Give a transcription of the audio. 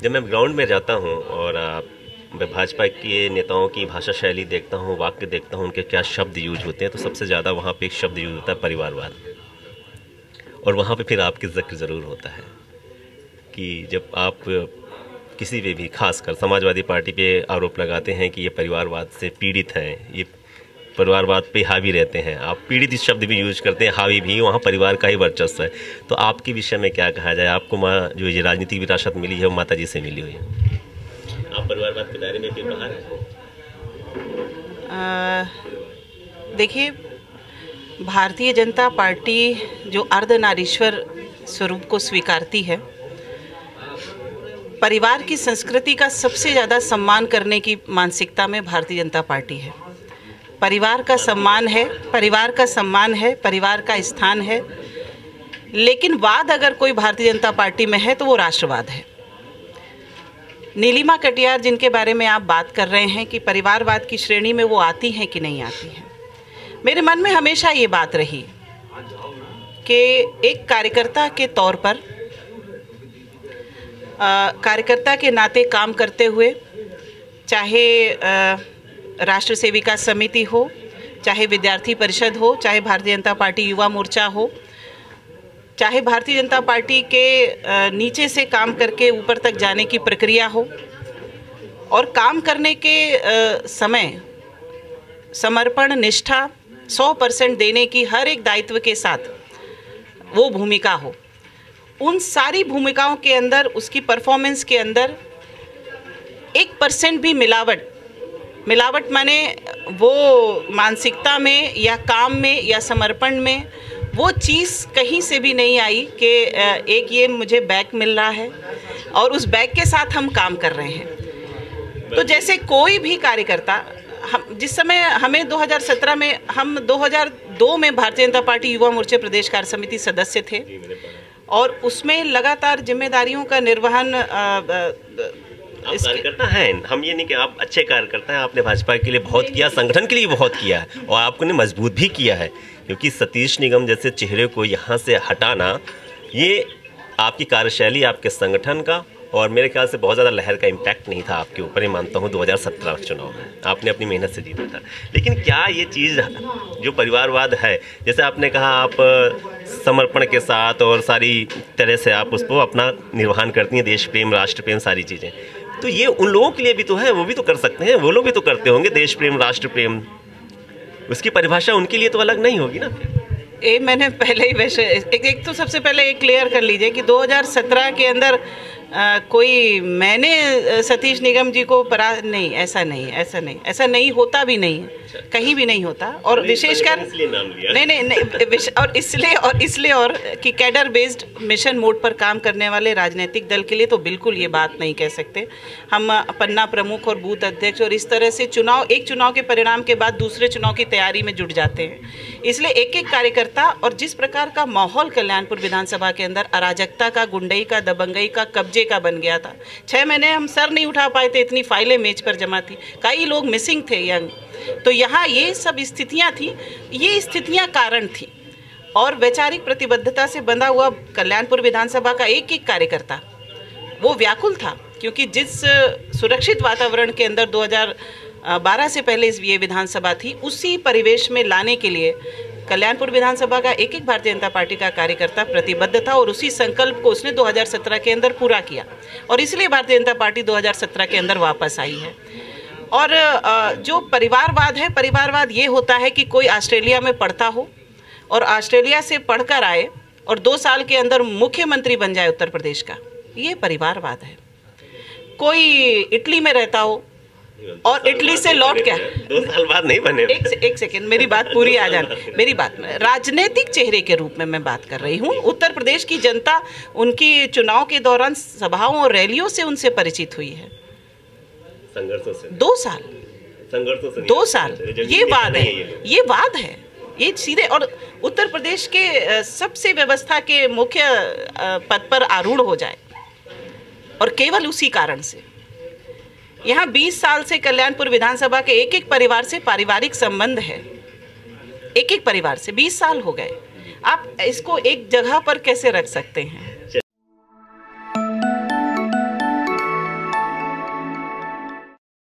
जब मैं ग्राउंड में जाता हूँ और मैं भाजपा के नेताओं की भाषा शैली देखता हूँ, वाक्य देखता हूँ, उनके क्या शब्द यूज होते हैं, तो सबसे ज़्यादा वहाँ पे एक शब्द यूज होता है परिवारवाद। और वहाँ पे फिर आपके जिक्र ज़रूर होता है कि जब आप किसी पे भी, खासकर समाजवादी पार्टी पे आरोप लगाते हैं कि ये परिवारवाद से पीड़ित हैं, ये परिवारवाद पे हावी रहते हैं, आप पीड़ित इस शब्द भी यूज करते हैं, हावी भी, वहाँ परिवार का ही वर्चस्व है। तो आपके विषय में क्या कहा जाए? आपको माँ जो ये राजनीतिक विरासत मिली है वो माता जी से मिली हुई है, आप परिवारवाद के दायरे में फिर बाहर हैं। देखिए, भारतीय जनता पार्टी जो अर्धनारीश्वर स्वरूप को स्वीकारती है, परिवार की संस्कृति का सबसे ज़्यादा सम्मान करने की मानसिकता में भारतीय जनता पार्टी है। परिवार का सम्मान है, परिवार का सम्मान है, परिवार का स्थान है। लेकिन वाद अगर कोई भारतीय जनता पार्टी में है तो वो राष्ट्रवाद है। नीलिमा कटियार जिनके बारे में आप बात कर रहे हैं कि परिवारवाद की श्रेणी में वो आती हैं कि नहीं आती हैं, मेरे मन में हमेशा ये बात रही कि एक कार्यकर्ता के तौर पर, कार्यकर्ता के नाते काम करते हुए, चाहे राष्ट्र सेविका समिति हो, चाहे विद्यार्थी परिषद हो, चाहे भारतीय जनता पार्टी युवा मोर्चा हो, चाहे भारतीय जनता पार्टी के नीचे से काम करके ऊपर तक जाने की प्रक्रिया हो, और काम करने के समय समर्पण, निष्ठा 100% देने की हर एक दायित्व के साथ वो भूमिका हो, उन सारी भूमिकाओं के अंदर, उसकी परफॉर्मेंस के अंदर 1% भी मिलावट माने वो मानसिकता में या काम में या समर्पण में वो चीज़ कहीं से भी नहीं आई कि एक ये मुझे बैग मिल रहा है और उस बैग के साथ हम काम कर रहे हैं। तो जैसे कोई भी कार्यकर्ता, हम जिस समय हमें 2017 में, हम 2002 में भारतीय जनता पार्टी युवा मोर्चे प्रदेश कार्य समिति सदस्य थे और उसमें लगातार जिम्मेदारियों का निर्वहन आप कार्यकर्ता हैं, हम ये नहीं कि आप अच्छे कार्यकर्ता हैं, आपने भाजपा के लिए बहुत किया, संगठन के लिए बहुत किया है और आपने मजबूत भी किया है, क्योंकि सतीश निगम जैसे चेहरे को यहाँ से हटाना, ये आपकी कार्यशैली, आपके संगठन का, और मेरे ख्याल से बहुत ज़्यादा लहर का इम्पैक्ट नहीं था आपके ऊपर, ये मानता हूँ 2017 चुनाव में आपने अपनी मेहनत से जीता था। लेकिन क्या ये चीज़ जो परिवारवाद है, जैसे आपने कहा आप समर्पण के साथ और सारी तरह से आप उसको अपना निर्वहन करती हैं, देश प्रेम, राष्ट्र प्रेम, सारी चीज़ें, तो ये उन लोगों के लिए भी तो है, वो भी तो कर सकते हैं, वो लोग भी तो करते होंगे देश प्रेम, राष्ट्र प्रेम, उसकी परिभाषा उनके लिए तो अलग नहीं होगी ना? ये मैंने पहले ही वैसे एक तो सबसे पहले एक क्लियर कर लीजिए कि 2017 के अंदर कोई मैंने सतीश निगम जी को नहीं, ऐसा ऐसा नहीं होता भी नहीं है, कहीं भी नहीं होता। और विशेषकर और इसलिए कि कैडर बेस्ड मिशन मोड पर काम करने वाले राजनीतिक दल के लिए तो बिल्कुल ये बात नहीं कह सकते। हम पन्ना प्रमुख और बूथ अध्यक्ष और इस तरह से एक चुनाव के परिणाम के बाद दूसरे चुनाव की तैयारी में जुट जाते हैं। इसलिए एक एक कार्यकर्ता, और जिस प्रकार का माहौल कल्याणपुर विधानसभा के अंदर अराजकता का, गुंडई का, दबंगई का, कब्जे का बन गया था, 6 महीने हम सर नहीं उठा पाए थे, इतनी फाइलें मेज पर जमा थी, कई लोग मिसिंग थे यंग। तो यहाँ ये सब स्थितियाँ थी, ये स्थितियाँ कारण थी, और वैचारिक प्रतिबद्धता से बंधा हुआ कल्याणपुर विधानसभा का एक एक कार्यकर्ता वो व्याकुल था, क्योंकि जिस सुरक्षित वातावरण के अंदर 2012 से पहले ये विधानसभा थी, उसी परिवेश में लाने के लिए कल्याणपुर विधानसभा का एक एक भारतीय जनता पार्टी का कार्यकर्ता प्रतिबद्ध था, और उसी संकल्प को उसने 2017 के अंदर पूरा किया, और इसलिए भारतीय जनता पार्टी 2017 के अंदर वापस आई है। और जो परिवारवाद है, परिवारवाद ये होता है कि कोई ऑस्ट्रेलिया में पढ़ता हो और ऑस्ट्रेलिया से पढ़कर आए और 2 साल के अंदर मुख्यमंत्री बन जाए उत्तर प्रदेश का, ये परिवारवाद है। कोई इटली में रहता हो और इटली से लौट क्या 2 साल बाद नहीं बने। एक सेकेंड, मेरी बात पूरी आ जाए। मेरी बात में राजनीतिक चेहरे के रूप में मैं बात कर रही हूँ। उत्तर प्रदेश की जनता उनकी चुनाव के दौरान सभाओं और रैलियों से उनसे परिचित हुई है। संघर्षों से 2 साल, संघर्षों से 2 साल, ये वाद है, ये वाद है, ये सीधे। और उत्तर प्रदेश के सबसे व्यवस्था के मुख्य पद पर आरूढ़ हो जाए, और केवल उसी कारण से यहाँ 20 साल से कल्याणपुर विधानसभा के एक एक परिवार से पारिवारिक संबंध है, एक एक परिवार से 20 साल हो गए। आप इसको एक जगह पर कैसे रख सकते हैं?